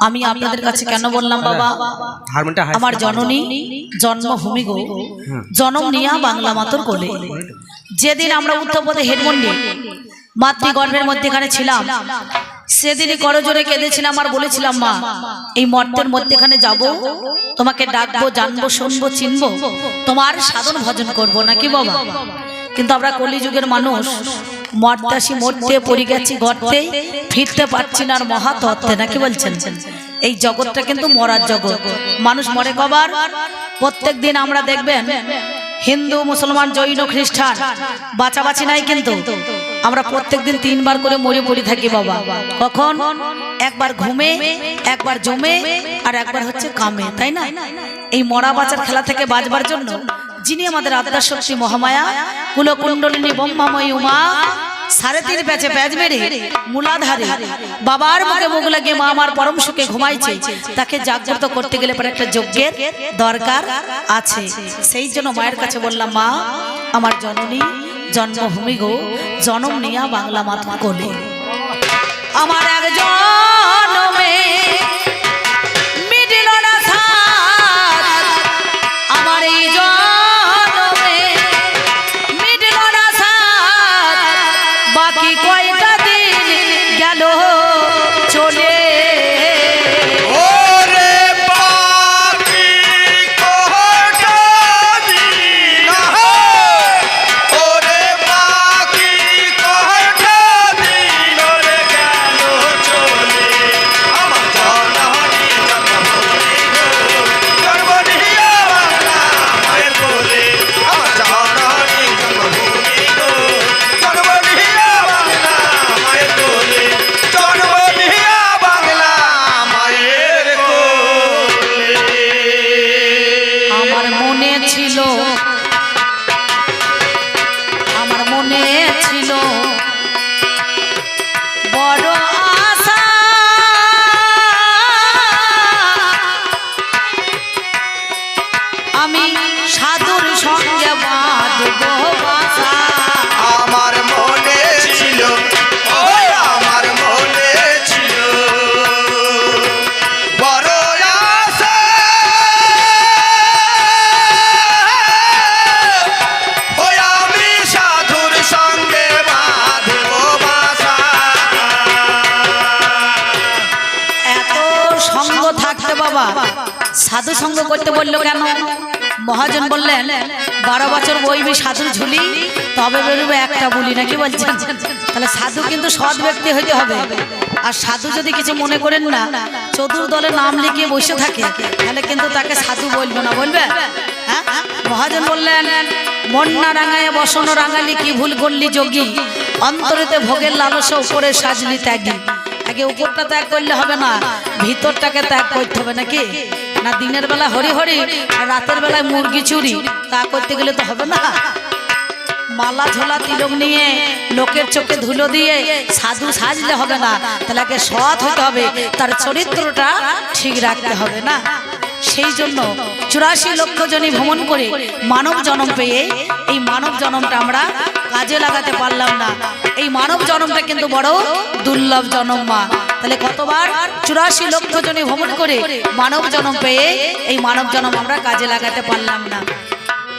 আমি আপনাদের কাছে কেন বললাম বাবা, আমার জননী জন্মভূমি গো, জনম নিয়া বাংলা মাতর কোলে। যেদিন আমরা উত্তরপদে হেডমন্ডি মাতৃগর্ভের মধ্যেখানে ছিলাম, সেদিনই করজোরে কেঁদেছিলাম আর বলেছিলাম, মা এই মর্তের মধ্যেখানে যাব, তোমাকে ডাকবো, জানবো, শুনবো, চিনবো, তোমার সাধন ভজন করবো নাকি বাবা। কিন্তু আমরা কলিযুগের মানুষ, মর্তাসি মরতে পড়ে গেছি গর্তে, ফিরতে পারছি না আর মহাতত্ত্বে নাকি বলছেন। এই জগৎটা কিন্তু মরার জগৎ, মানুষ মরে কবার। প্রত্যেক দিন আমরা দেখবেন হিন্দু, মুসলমান, জৈন, খ্রিস্টান বাঁচাবাঁচি নাই, কিন্তু আমরা প্রত্যেক দিন 3 বার করে মরে পড়ে থাকি বাবা। কখন? একবার ঘুমে, একবার জমে, আর একবার হচ্ছে কামে, তাই না? এই মরা বাঁচার খেলা থেকে বাঁচবার জন্য যিনি আমাদের আত্মার শক্তি মহামায়া, কুলকুণ্ডলিনী ব্রহ্মাময়ী উমা, 3.5 প্যাচে প্যাচ মেরে মূলাধারে বাবার মুখে মুখ লাগিয়ে মা আমার পরম সুখে ঘুমাইছে, তাকে জাগ্রত করতে গেলে পরে একটা যজ্ঞের দরকার আছে। সেই জন্য মায়ের কাছে বললাম, মা আমার জননী জন্মভূমি গো, জনম নিয়া বাংলা মাতৃ কোলে। আমার এক জনমে মিটিল না সাথ, আমার এই জনমে মিটিল না সাথ, বাকি কয়টা দিন গেল চলে। আমার মনে ছিল বড় আশা, আমি সাধুর সঙ্গে বাঁধবো বাসা। আমার মনে ছিল, আমার মনে ছিল বড় আশা, আমি সাধুর সঙ্গে বাঁধবো বাসা। এত সঙ্গ থাকতে বাবা সাধু সঙ্গ করতে বললো কেন? মহাজন বললেন, 12 বছর বইবি সাধুর ঝুলি, তবে বেরোবে একটা বলি নাকি বলছেন। তাহলে সাধু কিন্তু সৎ ব্যক্তি হইতে হবে। আর সাধু যদি কিছু মনে করেন না, চতুর্দলে নাম লিখিয়ে বসে থাকে, তাহলে কিন্তু তাকে সাধু বলবো না, বলবে? হ্যাঁ, মহাজন বললেন, মন না রাঙায় বসন রাঙালি, কি ভুল করলি যোগী, অন্তরেতে ভোগের লালসা, উপরে সাজলি ত্যাগী। আগে উপরটা ত্যাগ করলে হবে না, ভিতরটাকে ত্যাগ করতে হবে নাকি না? দিনের বেলা হরি হরি আর রাতের বেলায় মুরগি চুরি, তা করতে গেলে তো হবে না। মালা ঝোলা তিলক নিয়ে লোকের চোখে ধুলো দিয়ে সাধু সাজলে হবে না, তাহলে আগে সৎ হতে হবে, তার চরিত্রটা ঠিক রাখতে হবে না। সেই জন্য 84 লক্ষ জনই ভ্রমণ করে মানব জন্ম পেয়ে এই মানব জন্মটা আমরা কাজে লাগাতে পারলাম না। এই মানব জন্মটা কিন্তু বড় দুর্লভ জন্ম মা। তাহলে কতবার 84 লক্ষ জনই ভ্রমণ করে মানব জন্ম পেয়ে এই মানব জন্ম আমরা কাজে লাগাতে পারলাম না।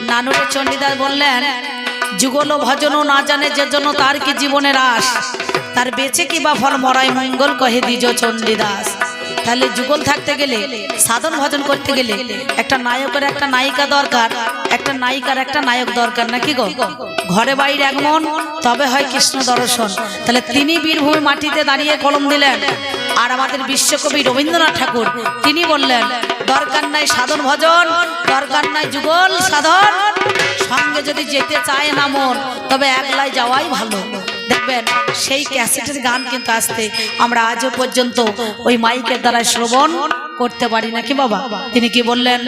নানুরে চণ্ডীদাস বললেন, যুগল ভজন না জানে যে জন্য তার কি জীবনের আশ, তার বেঁচে কি বা ফল মরাই মঙ্গল কহে দিজ চণ্ডীদাস। তাহলে যুগল থাকতে গেলে, সাধন ভজন করতে গেলে একটা নায়কের একটা নায়িকা দরকার, একটা নায়িকার একটা নায়ক দরকার নাকি গো। ঘরে বাইরে এক মন, তবে হয় কৃষ্ণ দর্শন। তাহলে তিনি বীরভূমি মাটিতে দাঁড়িয়ে কলম দিলেন। আর আমাদের বিশ্বকবি রবীন্দ্রনাথ ঠাকুর তিনি বললেন, দরকার নাই সাধন ভজন, দরকার নাই যুগল সাধন, সঙ্গে যদি যেতে চায় না মন, তবে একলাই যাওয়াই ভালো। দেখবেন সেই ক্যাসেটের গান কিন্তু আসতে আমরা আজও পর্যন্ত ওই মাইকের দ্বারা শ্রবণ করতে পারি নাকি বাবা। তিনি কি বললেন,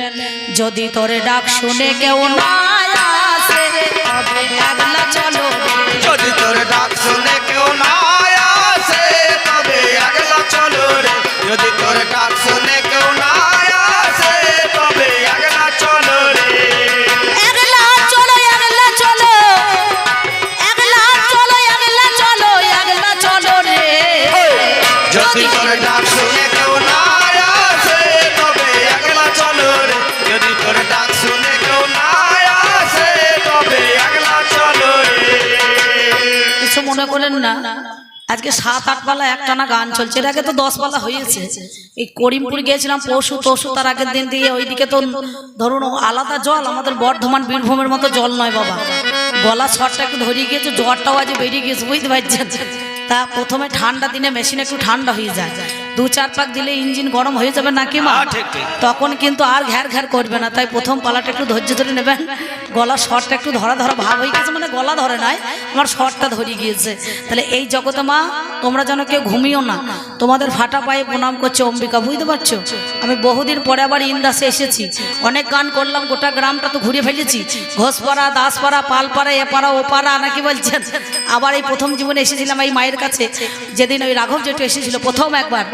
যদি তোরে ডাক শুনে কেউ না আসে, তবে একলা চলো, যদি তোরে ডাক শুনে কেউ না আসে, তবে একলা চলো রে। যদি তোরে ডাক শুনে কেউ না আসে, তবে একলা চলো রে। একলা চলো, একলা চলো, একলা চলো, একলা চলো, একলা চলো রে। যদি তোরে ডাক শুনে কেউ না করেন না, আজকে 7-8 পালা একটানা গান চলছে, এর আগে তো 10 পালা হয়েছে। এই করিমপুর গিয়েছিলাম পরশু তার আগের দিন দিয়ে, ওইদিকে তো ধরুন আলাদা জল, আমাদের বর্ধমান বীরভূমের মতো জল নয় বাবা। গলা শটটা একটু ধরিয়ে গিয়েছে, জ্বরটাও আজ বেরিয়ে গিয়েছে, বুঝতে পারছেন। তা প্রথমে ঠান্ডা দিনে মেশিন একটু ঠান্ডা হয়ে যায়, 2-4 পাক দিলে ইঞ্জিন গরম হয়ে যাবে নাকি মা, তখন কিন্তু আর ঘ্যার ঘ্যার করবে না। তাই প্রথম পালাটা একটু ধৈর্য ধরে নেবেন। গলার শটটা একটু ধরা ধরা ভাব হয়ে গেছে, মানে গলা ধরে নাই, আমার শটটা ধরে গিয়েছে। তাহলে এই জগতে মা তোমরা যেন কেউ ঘুমিও না, তোমাদের ফাটা পায়ে প্রণাম করছে অম্বিকা, বুঝতে পারছো। আমি বহুদিন পরে আবার ইন্দাসে এসেছি, অনেক গান করলাম, গোটা গ্রামটা তো ঘুরে ফেলেছি, ঘোষপাড়া, দাসপাড়া, পালপাড়া, এপাড়া ওপাড়া নাকি বলছেন। আবার এই প্রথম জীবনে এসেছিলাম এই মায়ের কাছে, যেদিন ওই রাঘব জেঠু এসেছিল প্রথম একবার।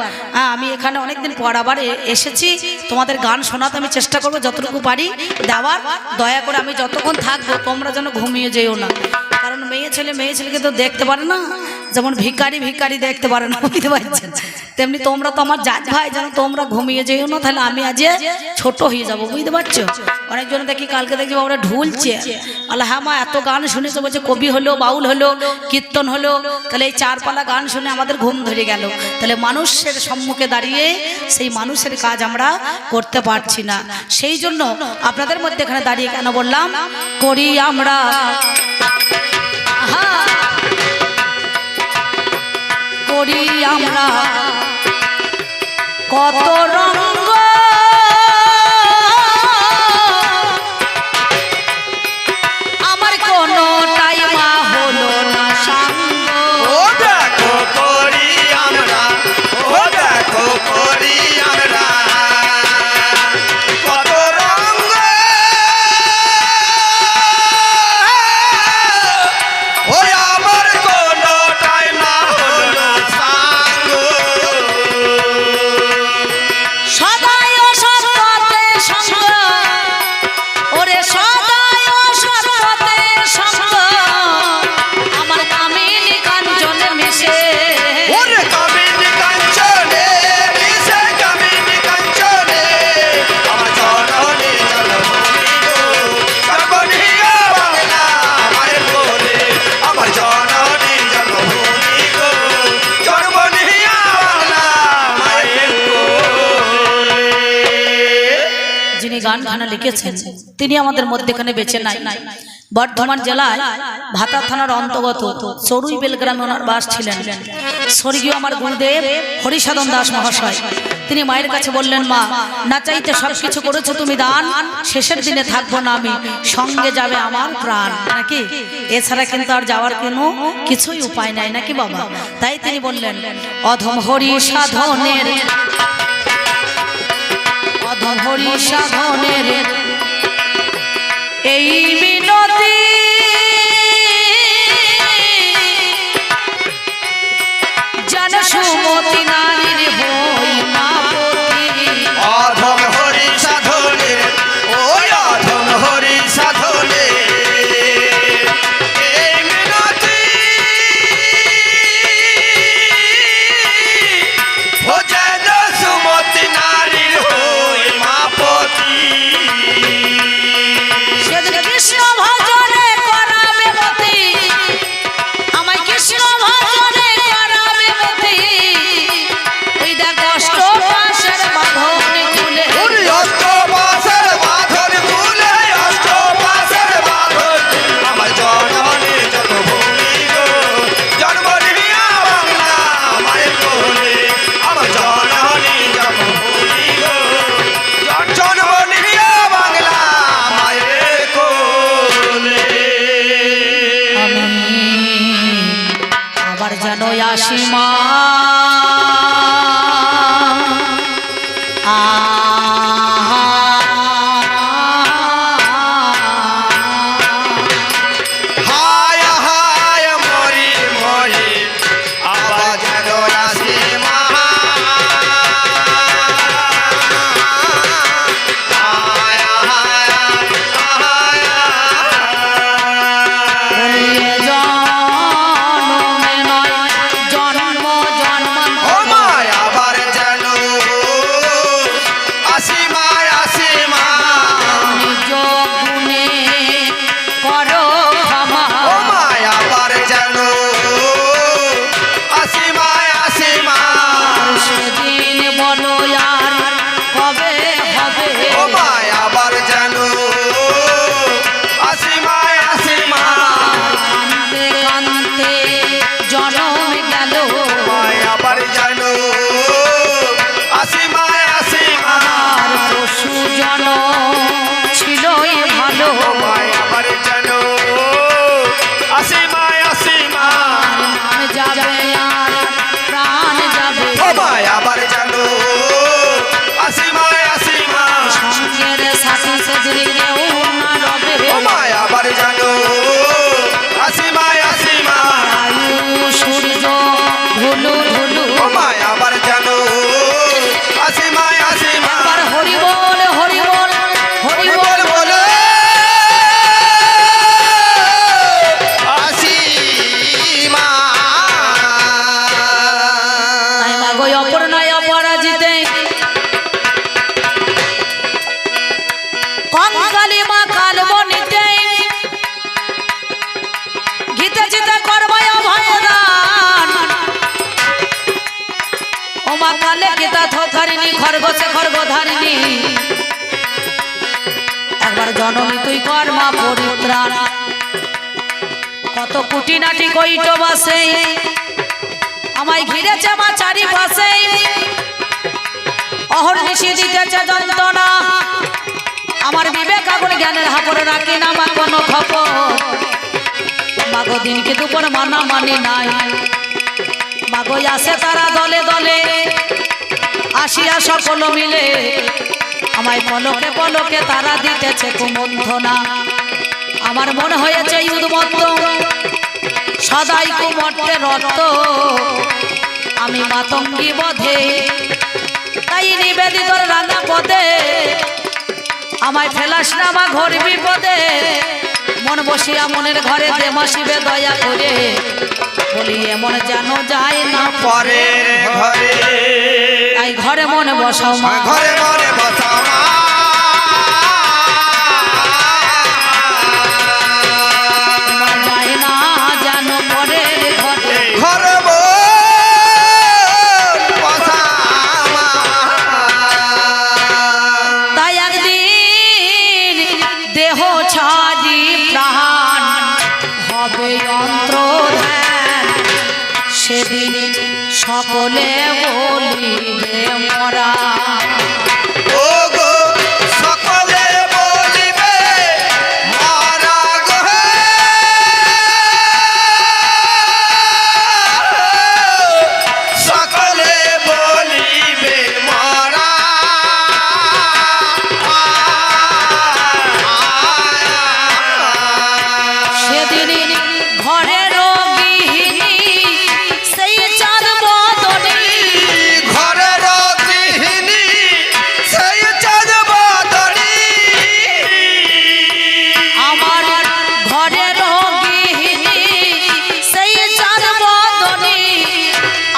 আমি এখানে অনেকদিন পর আবার এসেছি, তোমাদের গান শোনাতে আমি চেষ্টা করবো যতটুকু পারি দেওয়ার। দয়া করে আমি যতক্ষণ থাকবো তোমরা যেন ঘুমিয়ে যেও না, কারণ মেয়ে ছেলেকে তো দেখতে পারে না, যেমন ভিখারি দেখতে পারে না, বুঝতে পারছেন, তেমনি তোমরা তো আমার জাত ভাই, যেন তোমরা ঘুমিয়ে যেও না, তাহলে আমি আজ ছোট হয়ে যাবো, বুঝতে পারছো। অনেকজন দেখি কালকে দেখছি ওরা ঢুলছে, আল্লাহ হ্যাঁ মা এত গান শুনেছে, বলছে কবি হলো, বাউল হলো, কীর্তন হলো, তাহলে এই 4 পালা গান শুনে আমাদের ঘুম ধরে গেল। তাহলে মানুষের সম্মুখে দাঁড়িয়ে সেই মানুষের কাজ আমরা করতে পারছি না, সেই জন্য আপনাদের মধ্যে এখানে দাঁড়িয়ে কেন বললাম, করি আমরা করি আমরা কত রঙ্গ, আমার কোনটাই মা হলো না সঙ্গ। ও দেখো করি আমরা, ও দেখো করি আমরা কত রঙ্গ, ওই আমার কোনটাই না হলো সাঙ্গ। সদাই ও সর্বতে সঙ্গ, ওরে সদাই ও সর্বতে সঙ্গ, আমার কামিনী কাঞ্চনে মিশে, ওরে কামিনী কাঞ্চনে মিশে, কামিনী কাঞ্চনে আমার জননী জন্মভূমি গো, জন্মনিয়া বাংলা মায়ের কোলে, আমার জননী জন্মভূমি গো, জন্মনিয়া বাংলা মায়ের কোলে। যিনি গানখানা লিখেছেন তিনি আমাদের মধ্যেখানে বেঁচে নাই। বর্ধমান জেলায় ভাতা থানার অন্তর্গত চড়ুইবেল গ্রামে ওনার বাস ছিলেন। স্বর্গীয় আমার গুরুদেব হরিসাধন দাস মহাশয়, তিনি মায়ের কাছে বললেন, মা না চাইতে সবকিছু করেছো তুমি দান, শেষের দিনে থাকবো না আমি, সঙ্গে যাবে আমার প্রাণ, নাকি এছাড়া কিন্তু আর যাওয়ার কোনো কিছুই উপায় নাই, নাকি বাবা। তাই তিনি বললেন, অধম হরি সাধনের, অধম হরি সাধনের এই মিনতি, জান সুমতি নারীর হই মা পতি। অধম হরি সাধনে, ওই অধম হরি সাধনে এই মিনতি, ও যেন সুমতি নারীর হই মা পতি। সেদিন কৃষ্ণ ভজনে করাবে মতি, আমায় কৃষ্ণ ভজনে করাবে মতি, ওই দেখ কষ্ট পাশের বাঁধন খুলে, ওরে অষ্টপাশের বাঁধন খুলে, অষ্টপাশের বাঁধন আমার জননী জন্মভূমি গো, জন্মনিয়া বাংলা মায়ের কোলে, আমার জননী জন্মভূমি গো, জন্মনিয়া বাংলা মায়ের কোলে। আমি আবার যেন আসি মা, হায় হায় মরি মরি আবার যেন আসি মা, হায় হায় হায় বলিয়ে জনমে নয় জন্ম পরিত্রাণ। কত কুটিনাটি কইট বাসে আমায় ঘিরেছে মা চারিপাশে, অহর্নিশি দিতেছে যন্ত্রণা, আমার বিবেক আগুন জ্ঞানের হাপড়ে রাখি না মা কোনো খবর। মাগো দিনকে দুপুর মানা মানি নাই, মাগো আসে তারা দলে দলে, আসিয়া সকল মিলে আমায় পলকে পলকে তারা দিতেছে কুমন্থনা। আমার মন হয়েছে উন্মত্ত সদাই কুমর্তে রক্ত, আমি মাতঙ্গী বধে তাই নিবেদিত রাঙা পদে, আমায় ফেলাস না মা ঘোর বিপদে। মন বসিয়া মনের ঘরে দে মাসিবে দয়া করে, বলি এমন যেন যায় না পরের ঘরে, তাই ঘরে মনে বসাও মা, ঘরে মনে বসাও মা। যায় না যেন পরের ঘরে, ঘরে বসাও মা। তাই একদিন দেহ ছাড়ি প্রাণ হবে অন্তর্ধান, সেদিন সকলে বলিবে মরা। ও গো সকলে বলিবে মারা গো, সকলে বলিবে মারা। সেদিন ঘরে রোগিনী সেই চাঁদ বদনী, ঘরের গৃহিণী সেই চাঁদ বদনী, আমার ঘরে রোগিনী সেই চাঁদ বদনী,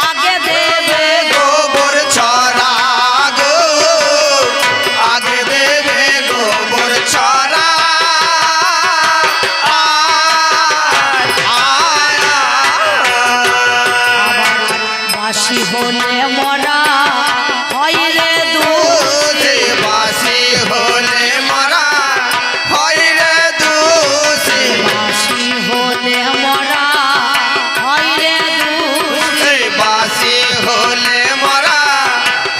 আগে দেবে গোবর ছড়া গো, আগে দেবে গোবর ছড়া। বাসি হলে মরা হয় রে দুষ, বাসি হলে মরা হয় রে দোষী, বাসি হলে মরা হয় রে দুষ। বাসি হলে মরা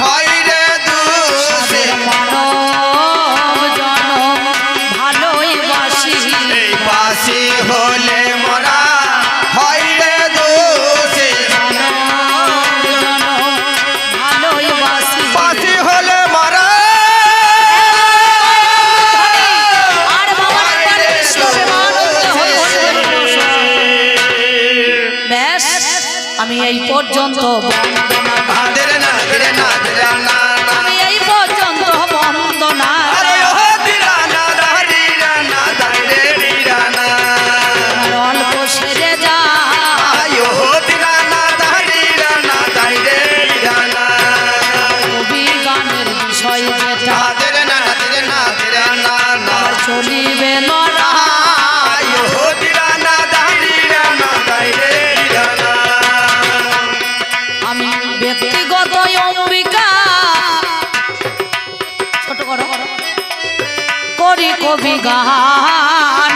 হয় রে দোষী, মানব জনম ভালোই বাসি, বাসি হলে মরা হয় রে দোষী, মানব জনম ভালোই বাসি। বাসি হলে মরা। আর বাবা একবার কৃষ্ণ প্রেমানন্দে হরি হরি হরি বল। ব্যাস আমি এই পর্যন্ত বন্দনা, নাদের না রে না রে না না, আমি এই পর্যন্ত বন্দনা। আরে ও দিরা না দারি রা না দারে রি রা না, আমার অল্প সেরে যা, আয়ো দিরা না দারি রা না দারে রি রা না, কবি গানের বিষয় যেটা নাদের না রে না রে না না, আর চলিবে লড়া। আয়ো দিরা না দারি রা না দারে রি রা না। আমি ব্যক্তিগত অম্বিকা ছোট করো করি কবি গান,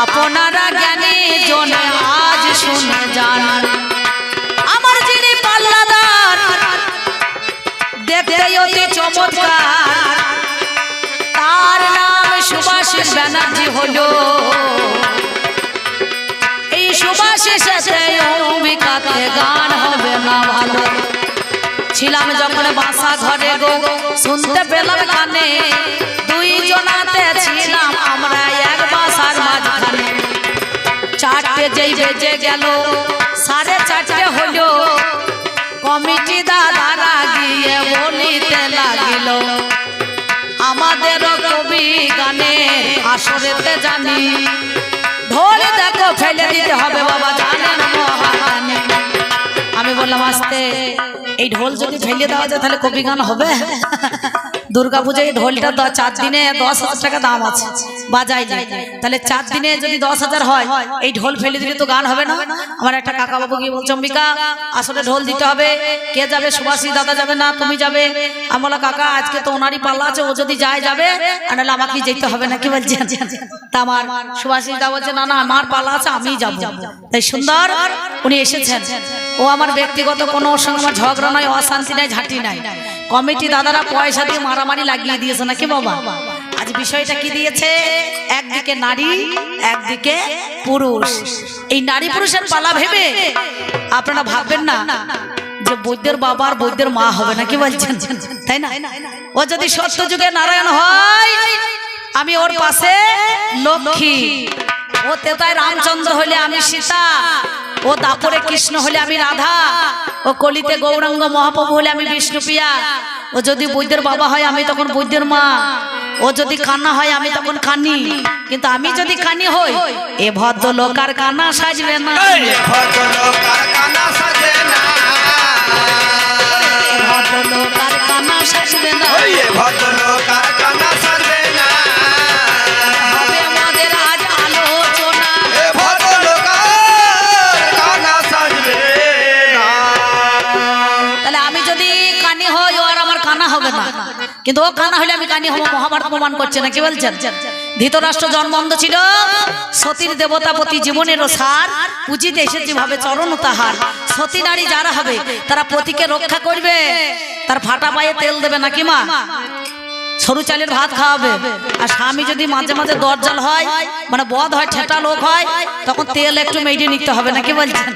আপনারা জ্ঞানী জনে আজ শুনে যান। আমার যিনি পাল্লাদার দেখতে অতি চমৎকার, তার নাম সুভাষিস ব্যানার্জি হলো। এই সুভাষিস সাথে অম্বিকাতে গান হবে না ভালো। ছিলাম যখন বাসা ঘরে গো, শুনতে পেলাম কানে, দুই জনাতে ছিলাম আমরা এক বাসার মাঝখানে। 4টে যেই বেজে গেল 4:30 হলো, কমিটি দাদারা গিয়ে বলিতে লাগিল, আমাদের কবি গানে আসরেতে জানি, ঢোল দেখো ফেলে দিতে হবে বাবা জানেন মহাগানে। আমি বললাম আসতে, এই ঢোল যদি ফেলে দেওয়া যায় তাহলে কবি গান হবে? দুর্গা পূজায় ঢোলটা 4 দিনে 10,000 টাকা দাম আছে, বাজাই যায়। তাহলে 4 দিনে যদি 10,000 হয়, এই ঢোল ফেলে দিলে তো গান হবে না। আমার একটা কাকা বাবু গিয়ে বলছে, অম্বিকা আসলে ঢোল দিতে হবে, কে যাবে? সুভাষী দাদা যাবে না তুমি যাবে? আমি বললাম কাকা আজকে তো ওনারই পাল্লা আছে, ও যদি যায় যাবে, আর নাহলে আমাকে যেতে হবে না। কি বলছেন? তা আমার সুভাষী দাদা বলছে না না আমার পাল্লা আছে, আমিই যাবো। তাই সুন্দর উনি এসেছেন। ও আমার ব্যক্তিগত কোনো ওর সঙ্গে আমার ঝগড়া নয়, অশান্তি নাই, ঝাঁটি নাই। কমিটি দাদারা পয়সা দিয়ে মারামারি লাগিয়ে দিয়েছে নাকি বাবা? আজ বিষয়টা কি দিয়েছে? একদিকে নারী, একদিকে পুরুষ। এই নারী পুরুষের পালা ভেবে আপনারা ভাববেন না যে বৈদ্যের বাবা আর বৈদ্যের মা হবে না। কি বলছেন? তাই না? ও যদি সত্য যুগে নারায়ণ হয়, আমি ওর পাশে লক্ষ্মী। ও তেতায় রামচন্দ্র হলে আমি সীতা, ও দাপরে কৃষ্ণ হলে আমি রাধা, ও কলিতে গৌরাঙ্গ মহাপ্রভু হলে আমি বিষ্ণুপ্রিয়া। ও যদি বৈদ্যের বাবা হয় আমি তখন বৈদ্যের মা, ও যদি কান্না হয় আমি তখন কানি। কিন্তু আমি যদি কানি হই, এ ভদ্রলোক আর কান্না সাজবে না, ভদ্রলোক আর কানা সাজে না, ভদ্রলোক আর কান্না সাজবে না। ভদ্রলোক আর কানা সাজে না, হবে আমাদের আজ আলোচনা। ভদ্রলোক আর কানা সাজবে না। তাহলে আমি যদি কানি হই, ও আর আমার কানা হবে না, কিন্তু ও কানা হলে আমি কানি হব। মহাভারত প্রমাণ করছে না। কি বলছেন? ধৃতরাষ্ট্র জন্মন্ধ ছিল, সতীর দেবতাপতি জীবনেরও সার, পুজিতে এসেছে ভাবে চরণ তাহার। সতী নারী যারা হবে তারা পতিকে রক্ষা করবে, তার ফাটা পায়ে তেল দেবে নাকি মা, সরু চালের ভাত খাওয়াবে। আর স্বামী যদি মাঝে মাঝে দরজাল হয়, মানে বদ হয়, ঠেটা লোক হয়, তখন তেল একটু মেজে নিতে হবে নাকি বলছেন?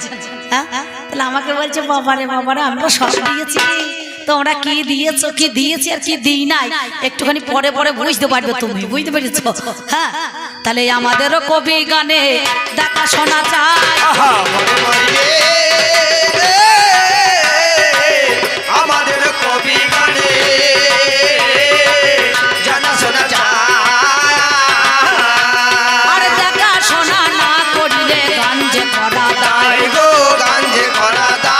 হ্যাঁ, তাহলে আমাকে বলছে বাবারে বাবারে আমরা সব দিয়েছি, তোমরা কি দিয়েছো, কি দিয়েছি আর কি দিই নাই একটুখানি পরে পরে বুঝতে পারবে, তুমি বুঝতে পেরেছো? হ্যাঁ, তাহলে আমাদেরও কবি গানে দেখা শোনা চায়। আহা, মরে মরে রে, আমাদের কবি গানে জানা শোনা যায়। আর দেখা শোনা না করলে গান যে করা দায়, তাই গো গান যে করা দায়।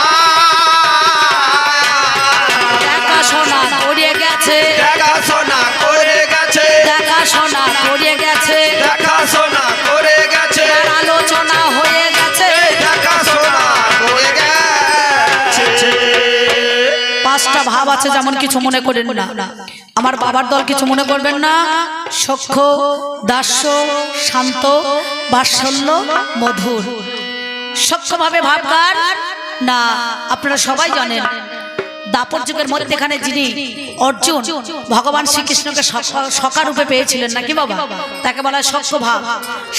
দেখাশোনা করে গেছে, দেখাশোনা করে গেছে, দেখাশোনা করে গেছে, দেখাশোনা করে গেছে, আলোচনা হয়ে গেছে। দেখাশোনা করে গেছে। 5টা ভাব আছে, যেমন কিছু মনে করেন না, আমার বাবার দল কিছু মনে করবেন না। সখ্য, দাস্য, শান্ত, বাৎসল্য, মধুর। সখ্য ভাবে ভাবকার না, আপনারা সবাই জানেন দাপর যুগের মধ্যেখানে যিনি অর্জুন ভগবান শ্রীকৃষ্ণকে সখা রূপে পেয়েছিলেন নাকি বাবা, তাকে বলা হয় সখ্য ভাব।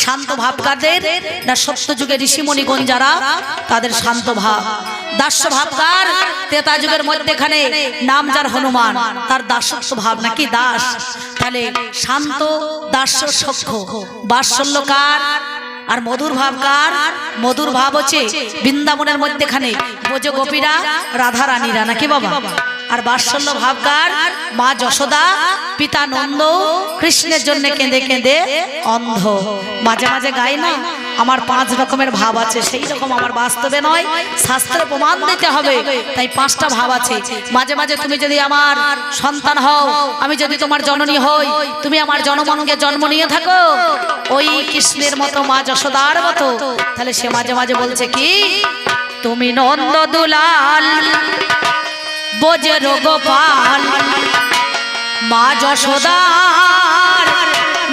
শান্ত ভাবকারদের না সত্য যুগে ঋষিমণিগণ যারা, তাদের শান্ত ভাব। দাস্য ভাবকার তেতা যুগের মধ্যেখানে নাম যার হনুমান, তার দাসত্ব ভাব নাকি দাস। তাহলে শান্ত, দাস্য, সখ্য। বাৎসল্যকার আর মধুর ভাবকার, মধুর ভাব হচ্ছে বৃন্দাবনের মধ্যেখানে ব্রজ গোপীরা, রাধা রানীরা নাকি বাবা। আর বাৎসল্য ভাবকার মা যশোদা, পিতা নন্দ কৃষ্ণের জন্য কেঁদে কেঁদে অন্ধ। মাঝে মাঝে গাই না, আমার 5 রকমের ভাব আছে, সেই রকম আমার বাস্তবে নয়, শাস্ত্রে প্রমাণ দিতে হবে। তাই 5টা ভাব আছে। মাঝে মাঝে তুমি যদি আমার সন্তান হও, আমি যদি তোমার জননী হই, তুমি আমার জনমনকে জন্ম নিয়ে থাকো ওই কৃষ্ণের মতো, মা যশোদার মতো, তাহলে সে মাঝে মাঝে বলছে কি, তুমি নন্দ দুলাল বোজের গোপাল, মা যশোদার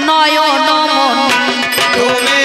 নয়ন মন। তুমি